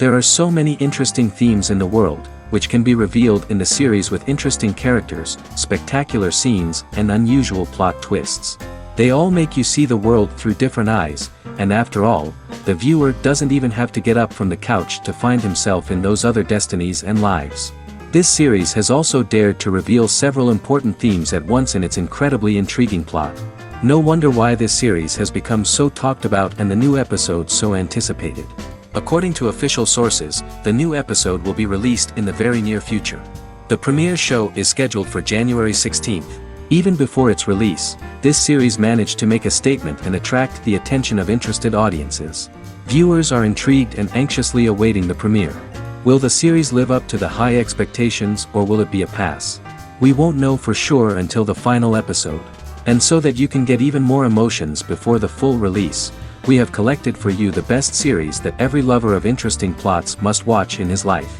There are so many interesting themes in the world, which can be revealed in the series with interesting characters, spectacular scenes, and unusual plot twists. They all make you see the world through different eyes, and after all, the viewer doesn't even have to get up from the couch to find himself in those other destinies and lives. This series has also dared to reveal several important themes at once in its incredibly intriguing plot. No wonder why this series has become so talked about and the new episodes so anticipated. According to official sources, the new episode will be released in the very near future. The premiere show is scheduled for January 16th. Even before its release, this series managed to make a statement and attract the attention of interested audiences. Viewers are intrigued and anxiously awaiting the premiere. Will the series live up to the high expectations, or will it be a pass? We won't know for sure until the final episode. And so that you can get even more emotions before the full release, we have collected for you the best series that every lover of interesting plots must watch in his life.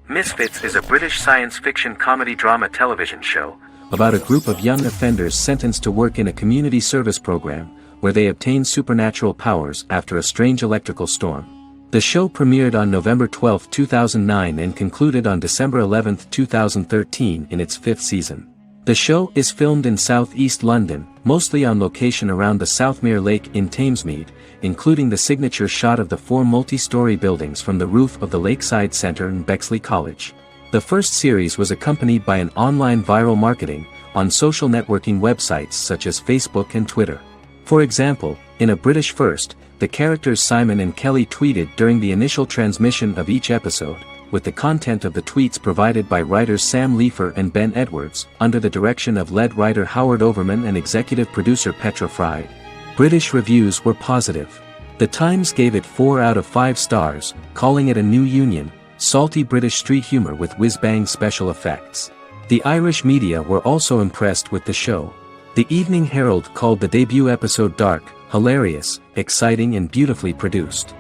Misfits is a British science fiction comedy drama television show about a group of young offenders sentenced to work in a community service program, where they obtain supernatural powers after a strange electrical storm. The show premiered on November 12, 2009 and concluded on December 11, 2013 in its fifth season. The show is filmed in southeast London, mostly on location around the Southmere Lake in Thamesmead, including the signature shot of the 4 multi-story buildings from the roof of the Lakeside Centre in Bexley College. The first series was accompanied by an online viral marketing on social networking websites such as Facebook and Twitter. For example, in a British first, the characters Simon and Kelly tweeted during the initial transmission of each episode, with the content of the tweets provided by writers Sam Leifer and Ben Edwards, under the direction of lead writer Howard Overman and executive producer Petra Fried. British reviews were positive. The Times gave it 4 out of 5 stars, calling it a new union, salty British street humour with whiz-bang special effects. The Irish media were also impressed with the show. The Evening Herald called the debut episode dark, hilarious, exciting and beautifully produced.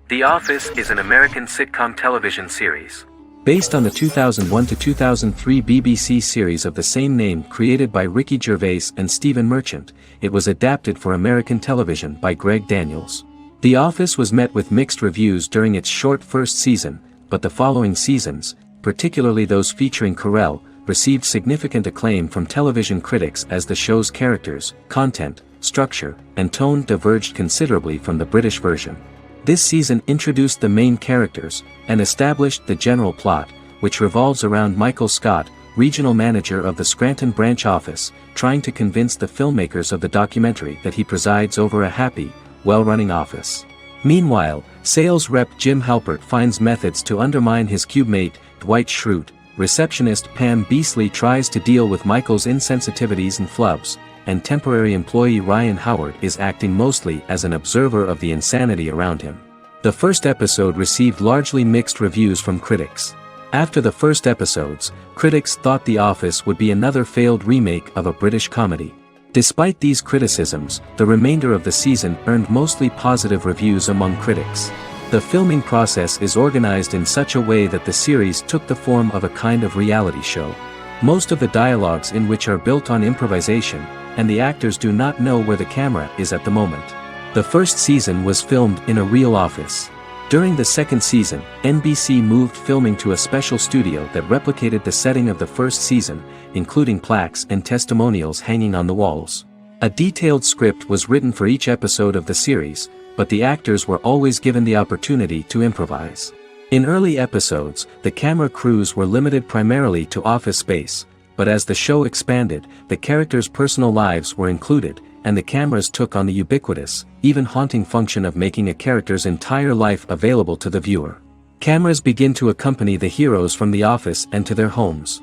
The Office is an American sitcom television series. Based on the 2001 to 2003 BBC series of the same name created by Ricky Gervais and Stephen Merchant, it was adapted for American television by Greg Daniels. The Office was met with mixed reviews during its short first season, but the following seasons, particularly those featuring Carell, received significant acclaim from television critics as the show's characters, content, structure, and tone diverged considerably from the British version. This season introduced the main characters, and established the general plot, which revolves around Michael Scott, regional manager of the Scranton branch office, trying to convince the filmmakers of the documentary that he presides over a happy, well-running office. Meanwhile, sales rep Jim Halpert finds methods to undermine his cube-mate, Dwight Schrute. Receptionist Pam Beasley tries to deal with Michael's insensitivities and flubs, and temporary employee Ryan Howard is acting mostly as an observer of the insanity around him. The first episode received largely mixed reviews from critics. After the first episodes, critics thought The Office would be another failed remake of a British comedy. Despite these criticisms, the remainder of the season earned mostly positive reviews among critics. The filming process is organized in such a way that the series took the form of a kind of reality show. Most of the dialogues in which are built on improvisation, and the actors do not know where the camera is at the moment. The first season was filmed in a real office. During the second season, NBC moved filming to a special studio that replicated the setting of the first season, including plaques and testimonials hanging on the walls. A detailed script was written for each episode of the series, but the actors were always given the opportunity to improvise. In early episodes, the camera crews were limited primarily to office space, but as the show expanded, the characters' personal lives were included, and the cameras took on the ubiquitous, even haunting function of making a character's entire life available to the viewer. Cameras begin to accompany the heroes from the office and to their homes.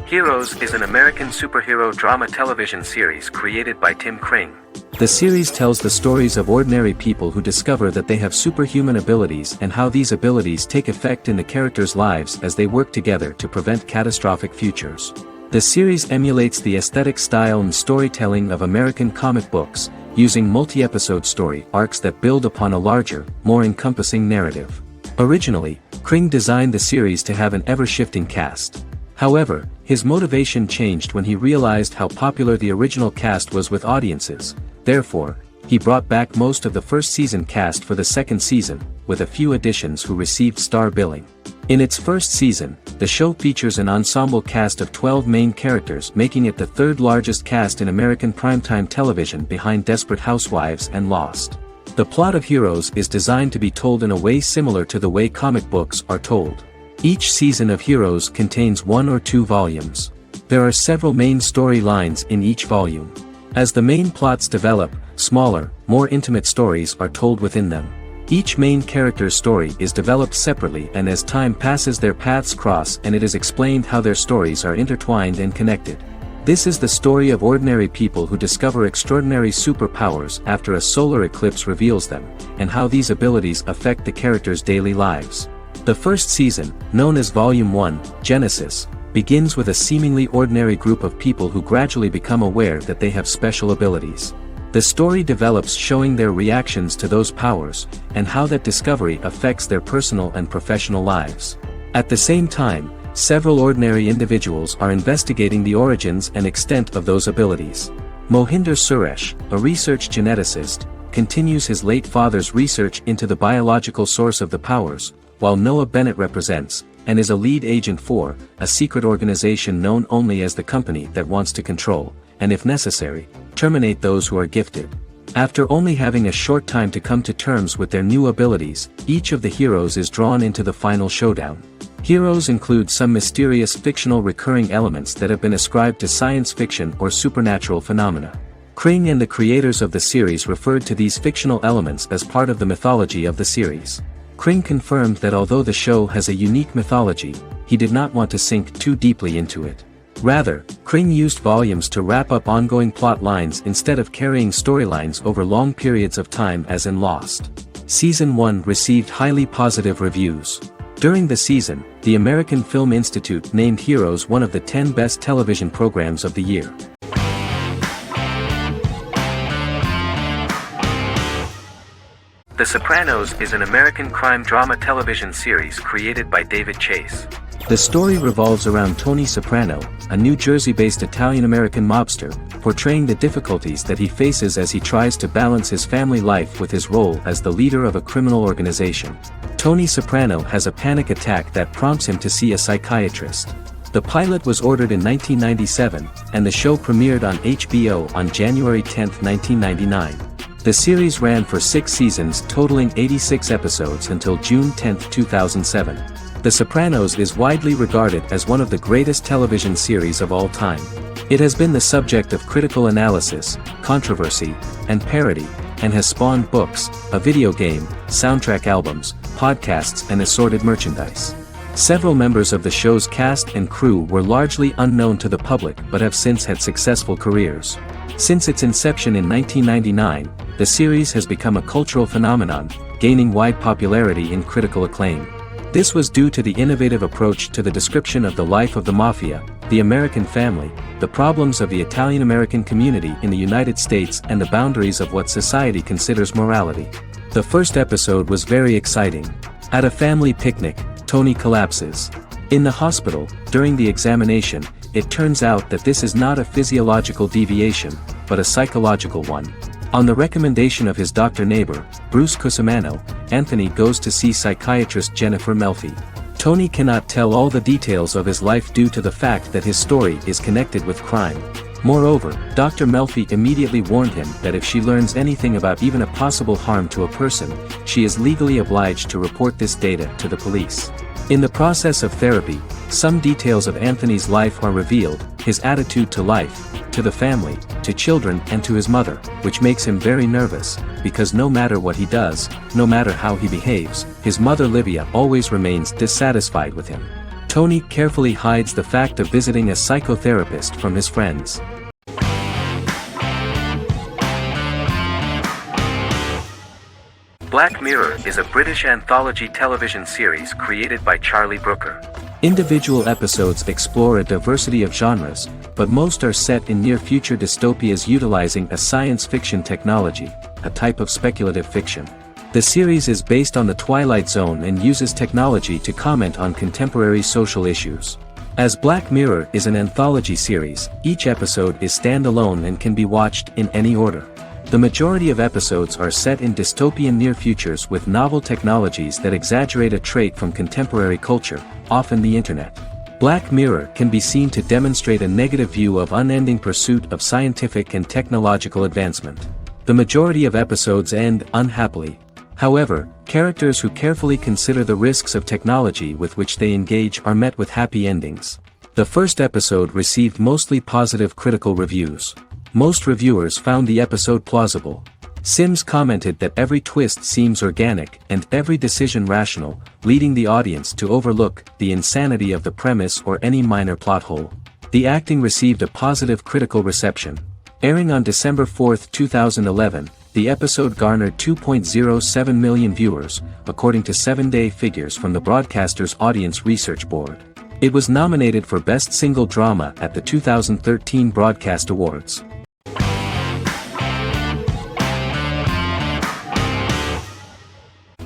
Heroes is an American superhero drama television series created by Tim Kring. The series tells the stories of ordinary people who discover that they have superhuman abilities and how these abilities take effect in the characters' lives as they work together to prevent catastrophic futures. The series emulates the aesthetic style and storytelling of American comic books, using multi-episode story arcs that build upon a larger, more encompassing narrative. Originally, Kring designed the series to have an ever-shifting cast. However, his motivation changed when he realized how popular the original cast was with audiences. Therefore, he brought back most of the first season cast for the second season, with a few additions who received star billing. In its first season, the show features an ensemble cast of 12 main characters, making it the third largest cast in American primetime television behind Desperate Housewives and Lost. The plot of Heroes is designed to be told in a way similar to the way comic books are told. Each season of Heroes contains 1 or 2 volumes. There are several main storylines in each volume. As the main plots develop, smaller, more intimate stories are told within them. Each main character's story is developed separately, and as time passes their paths cross and it is explained how their stories are intertwined and connected. This is the story of ordinary people who discover extraordinary superpowers after a solar eclipse reveals them, and how these abilities affect the characters' daily lives. The first season, known as Volume 1, Genesis, begins with a seemingly ordinary group of people who gradually become aware that they have special abilities. The story develops showing their reactions to those powers, and how that discovery affects their personal and professional lives. At the same time, several ordinary individuals are investigating the origins and extent of those abilities. Mohinder Suresh, a research geneticist, continues his late father's research into the biological source of the powers, while Noah Bennett represents, and is a lead agent for, a secret organization known only as the company that wants to control, and if necessary, terminate those who are gifted. After only having a short time to come to terms with their new abilities, each of the heroes is drawn into the final showdown. Heroes include some mysterious fictional recurring elements that have been ascribed to science fiction or supernatural phenomena. Kring and the creators of the series referred to these fictional elements as part of the mythology of the series. Kring confirmed that although the show has a unique mythology, he did not want to sink too deeply into it. Rather, Kring used volumes to wrap up ongoing plot lines instead of carrying storylines over long periods of time as in Lost. Season 1 received highly positive reviews. During the season, the American Film Institute named Heroes one of the 10 best television programs of the year. The Sopranos is an American crime drama television series created by David Chase. The story revolves around Tony Soprano, a New Jersey-based Italian-American mobster, portraying the difficulties that he faces as he tries to balance his family life with his role as the leader of a criminal organization. Tony Soprano has a panic attack that prompts him to see a psychiatrist. The pilot was ordered in 1997, and the show premiered on HBO on January 10, 1999. The series ran for 6 seasons totaling 86 episodes until June 10, 2007. The Sopranos is widely regarded as one of the greatest television series of all time. It has been the subject of critical analysis, controversy, and parody, and has spawned books, a video game, soundtrack albums, podcasts, and assorted merchandise. Several members of the show's cast and crew were largely unknown to the public but have since had successful careers. Since its inception in 1999, the series has become a cultural phenomenon, gaining wide popularity and critical acclaim. This was due to the innovative approach to the description of the life of the mafia, the American family, the problems of the Italian-American community in the United States, and the boundaries of what society considers morality. The first episode was very exciting. At a family picnic, Tony collapses. In the hospital, during the examination, it turns out that this is not a physiological deviation, but a psychological one. On the recommendation of his doctor neighbor, Bruce Cusimano, Anthony goes to see psychiatrist Jennifer Melfi. Tony cannot tell all the details of his life due to the fact that his story is connected with crime. Moreover, Dr. Melfi immediately warned him that if she learns anything about even a possible harm to a person, she is legally obliged to report this data to the police. In the process of therapy, some details of Anthony's life are revealed, his attitude to life, to the family, to children, and to his mother, which makes him very nervous, because no matter what he does, no matter how he behaves, his mother Livia always remains dissatisfied with him. Tony carefully hides the fact of visiting a psychotherapist from his friends. Black Mirror is a British anthology television series created by Charlie Brooker. Individual episodes explore a diversity of genres, but most are set in near-future dystopias utilizing a science fiction technology, a type of speculative fiction. The series is based on The Twilight Zone and uses technology to comment on contemporary social issues. As Black Mirror is an anthology series, each episode is standalone and can be watched in any order. The majority of episodes are set in dystopian near futures with novel technologies that exaggerate a trait from contemporary culture, often the internet. Black Mirror can be seen to demonstrate a negative view of unending pursuit of scientific and technological advancement. The majority of episodes end unhappily. However, characters who carefully consider the risks of technology with which they engage are met with happy endings. The first episode received mostly positive critical reviews. Most reviewers found the episode plausible. Sims commented that every twist seems organic and every decision rational, leading the audience to overlook the insanity of the premise or any minor plot hole. The acting received a positive critical reception. Airing on December 4, 2011, the episode garnered 2.07 million viewers, according to 7-day figures from the broadcaster's Audience Research Board. It was nominated for Best Single Drama at the 2013 Broadcast Awards.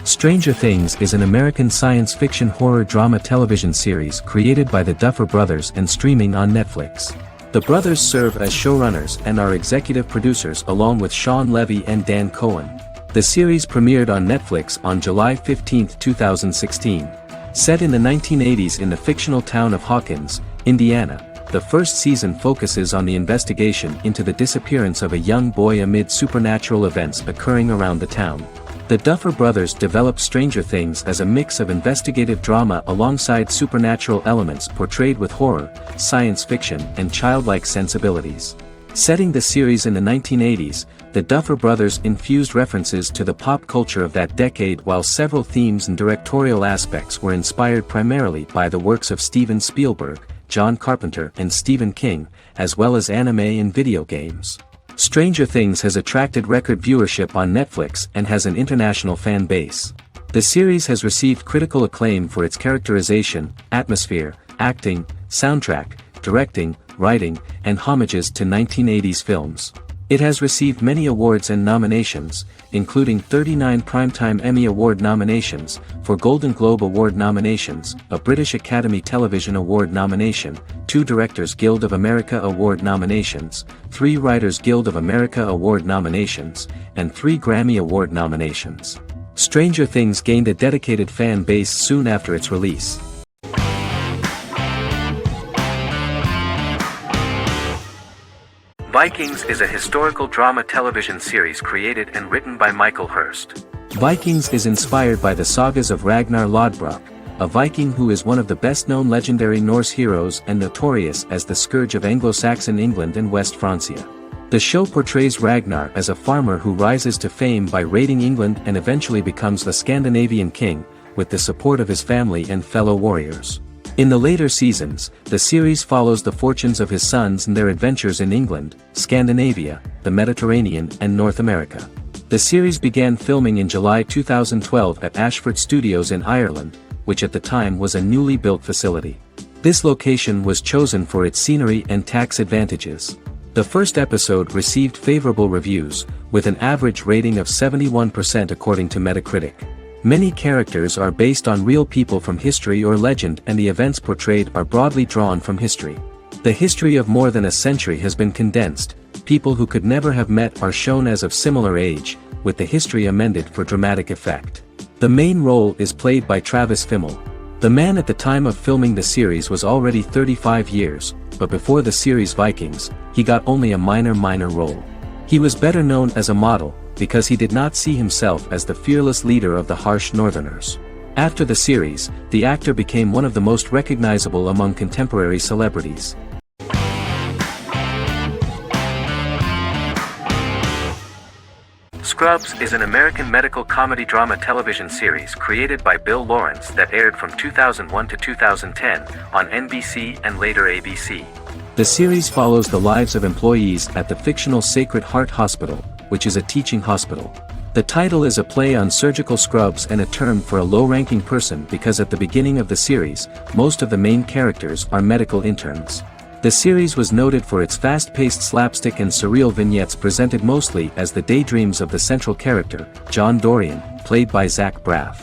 Stranger Things is an American science fiction horror drama television series created by the Duffer Brothers and streaming on Netflix. The brothers serve as showrunners and are executive producers along with Sean Levy and Dan Cohen. The series premiered on Netflix on July 15, 2016. Set in the 1980s in the fictional town of Hawkins, Indiana, the first season focuses on the investigation into the disappearance of a young boy amid supernatural events occurring around the town. The Duffer Brothers developed Stranger Things as a mix of investigative drama alongside supernatural elements portrayed with horror, science fiction, and childlike sensibilities. Setting the series in the 1980s, the Duffer Brothers infused references to the pop culture of that decade while several themes and directorial aspects were inspired primarily by the works of Steven Spielberg, John Carpenter, and Stephen King, as well as anime and video games. Stranger Things has attracted record viewership on Netflix and has an international fan base. The series has received critical acclaim for its characterization, atmosphere, acting, soundtrack, directing, writing, and homages to 1980s films. It has received many awards and nominations, including 39 Primetime Emmy Award nominations, 4 Golden Globe Award nominations, a British Academy Television Award nomination, 2 Directors Guild of America Award nominations, 3 Writers Guild of America Award nominations, and 3 Grammy Award nominations. Stranger Things gained a dedicated fan base soon after its release. Vikings is a historical drama television series created and written by Michael Hurst. Vikings is inspired by the sagas of Ragnar Lodbrok, a Viking who is one of the best-known legendary Norse heroes and notorious as the scourge of Anglo-Saxon England and West Francia. The show portrays Ragnar as a farmer who rises to fame by raiding England and eventually becomes the Scandinavian king, with the support of his family and fellow warriors. In the later seasons, the series follows the fortunes of his sons and their adventures in England, Scandinavia, the Mediterranean, and North America. The series began filming in July 2012 at Ashford Studios in Ireland, which at the time was a newly built facility. This location was chosen for its scenery and tax advantages. The first episode received favorable reviews, with an average rating of 71% according to Metacritic. Many characters are based on real people from history or legend, and the events portrayed are broadly drawn from history. The history of more than a century has been condensed. People who could never have met are shown as of similar age, with the history amended for dramatic effect. The main role is played by Travis Fimmel. The man at the time of filming the series was already 35 years, but before the series Vikings, he got only a minor role. He was better known as a model, because he did not see himself as the fearless leader of the harsh Northerners. After the series, the actor became one of the most recognizable among contemporary celebrities. Scrubs is an American medical comedy drama television series created by Bill Lawrence that aired from 2001 to 2010 on NBC and later ABC. The series follows the lives of employees at the fictional Sacred Heart Hospital, which is a teaching hospital. The title is a play on surgical scrubs and a term for a low-ranking person because at the beginning of the series, most of the main characters are medical interns. The series was noted for its fast-paced slapstick and surreal vignettes presented mostly as the daydreams of the central character, John Dorian, played by Zach Braff.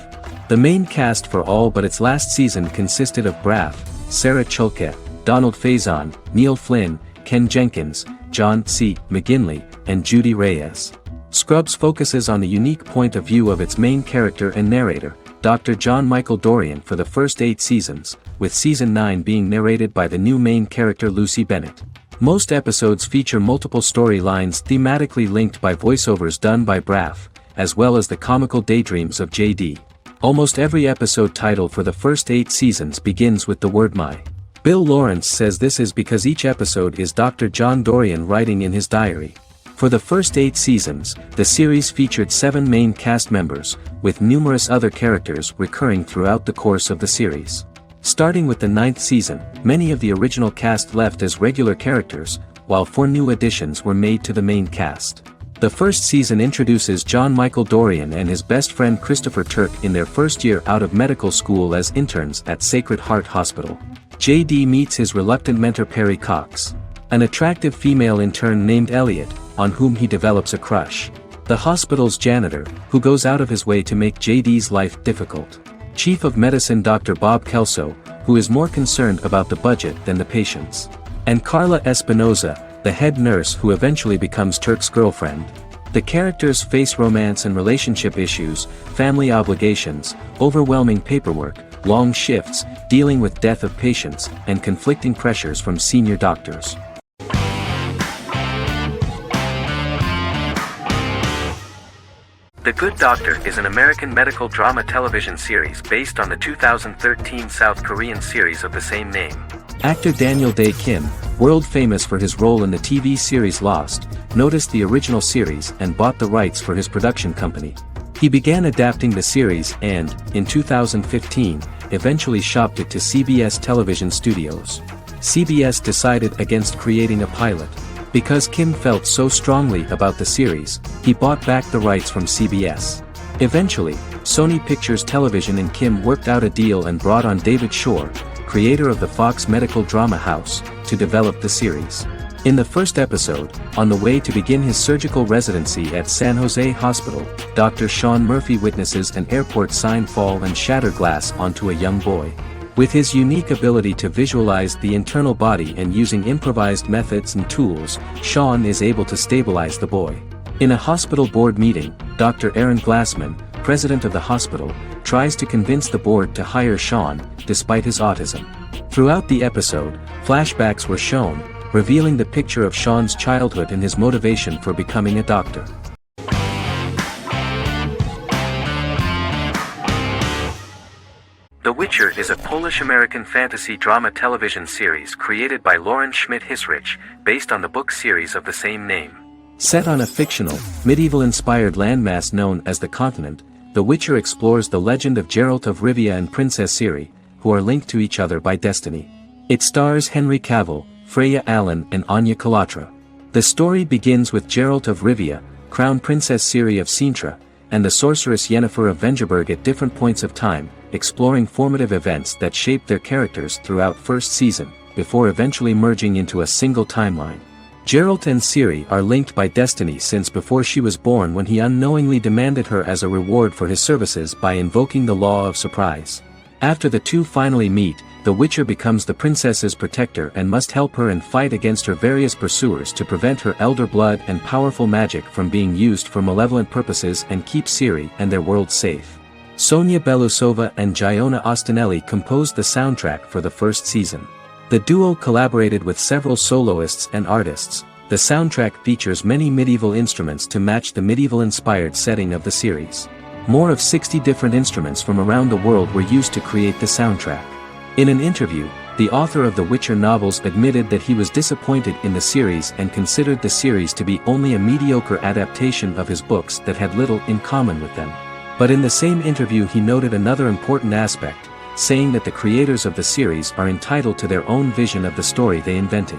The main cast for all but its last season consisted of Braff, Sarah Chulke, Donald Faison, Neil Flynn, Ken Jenkins, John C. McGinley, and Judy Reyes. Scrubs focuses on the unique point of view of its main character and narrator, Dr. John Michael Dorrian, for the first 8 seasons, with season 9 being narrated by the new main character Lucy Bennett. Most episodes feature multiple storylines thematically linked by voiceovers done by Braff, as well as the comical daydreams of JD. Almost every episode title for the first 8 seasons begins with the word my. Bill Lawrence says this is because each episode is Dr. John Dorrian writing in his diary. For the first 8 seasons, the series featured 7 main cast members, with numerous other characters recurring throughout the course of the series. Starting with the 9th season, many of the original cast left as regular characters, while 4 new additions were made to the main cast. The first season introduces John Michael Dorrian and his best friend Christopher Turk in their first year out of medical school as interns at Sacred Heart Hospital. JD meets his reluctant mentor Perry Cox, an attractive female intern named Elliot, on whom he develops a crush. The hospital's janitor, who goes out of his way to make JD's life difficult. Chief of Medicine Dr. Bob Kelso, who is more concerned about the budget than the patients. And Carla Espinoza, the head nurse who eventually becomes Turk's girlfriend. The characters face romance and relationship issues, family obligations, overwhelming paperwork, long shifts, dealing with death of patients, and conflicting pressures from senior doctors. The Good Doctor is an American medical drama television series based on the 2013 South Korean series of the same name. Actor Daniel Dae Kim, world famous for his role in the TV series Lost, noticed the original series and bought the rights for his production company. He began adapting the series and, in 2015, eventually shopped it to CBS Television Studios. CBS decided against creating a pilot. Because Kim felt so strongly about the series, he bought back the rights from CBS. Eventually, Sony Pictures Television and Kim worked out a deal and brought on David Shore, creator of the Fox medical drama house, to develop the series. In the first episode, on the way to begin his surgical residency at San Jose Hospital, Dr. Sean Murphy witnesses an airport sign fall and shatter glass onto a young boy. With his unique ability to visualize the internal body and using improvised methods and tools, Sean is able to stabilize the boy. In a hospital board meeting, Dr. Aaron Glassman, president of the hospital, tries to convince the board to hire Sean, despite his autism. Throughout the episode, flashbacks were shown, revealing the picture of Sean's childhood and his motivation for becoming a doctor. The Witcher is a Polish-American fantasy drama television series created by Lauren Schmidt-Hissrich, based on the book series of the same name. Set on a fictional, medieval-inspired landmass known as the Continent, The Witcher explores the legend of Geralt of Rivia and Princess Ciri, who are linked to each other by destiny. It stars Henry Cavill, Freya Allan and Anya Kalatra. The story begins with Geralt of Rivia, Crown Princess Ciri of Sintra, and the sorceress Yennefer of Vengerberg at different points of time, exploring formative events that shaped their characters throughout first season, before eventually merging into a single timeline. Geralt and Ciri are linked by destiny since before she was born, when he unknowingly demanded her as a reward for his services by invoking the law of surprise. After the two finally meet, the Witcher becomes the princess's protector and must help her and fight against her various pursuers to prevent her elder blood and powerful magic from being used for malevolent purposes and keep Ciri and their world safe. Sonia Belousova and Giona Ostinelli composed the soundtrack for the first season. The duo collaborated with several soloists and artists. The soundtrack features many medieval instruments to match the medieval-inspired setting of the series. More of 60 different instruments from around the world were used to create the soundtrack. In an interview, the author of the Witcher novels admitted that he was disappointed in the series and considered the series to be only a mediocre adaptation of his books that had little in common with them. But in the same interview he noted another important aspect, saying that the creators of the series are entitled to their own vision of the story they invented.